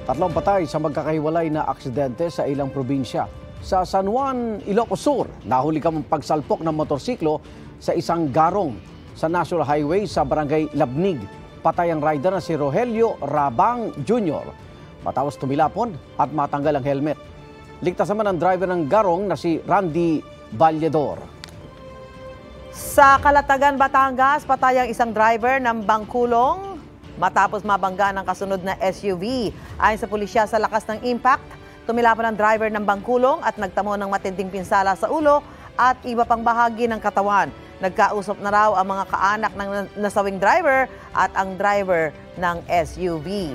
Tatlong patay sa magkakahiwalay na aksidente sa ilang probinsya. Sa San Juan, Ilocos Sur, nahuli kang pagsalpok ng motorsiklo sa isang garong sa National Highway sa Barangay Labnig. Patay ang rider na si Rogelio Rabang Jr. matapos tumilapon at matanggal ang helmet. Ligtas naman ang driver ng garong na si Randy Valledor. Sa Calatagan, Batangas, patay ang isang driver ng bangkulong matapos mabangga ng kasunod na SUV. Ayon sa pulisya, sa lakas ng impact, tumilapon ang driver ng bangkulong at nagtamo ng matinding pinsala sa ulo at iba pang bahagi ng katawan. Nagkausap na raw ang mga kaanak ng nasawing driver at ang driver ng SUV.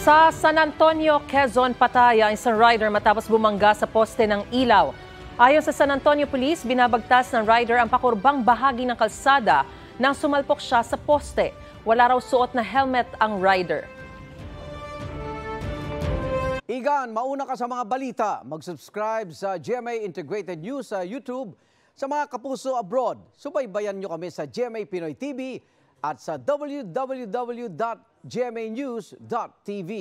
Sa San Antonio, Quezon, patay ang isang rider matapos bumangga sa poste ng ilaw. Ayon sa San Antonio Police, binabagtas ng rider ang pakurbang bahagi ng kalsada nang sumalpok siya sa poste. Wala raw suot na helmet ang rider. Igan, mauna ka sa mga balita. Mag-subscribe sa GMA Integrated News sa YouTube. Sa mga kapuso abroad, subaybayan nyo kami sa GMA Pinoy TV at sa www.gmanews.tv.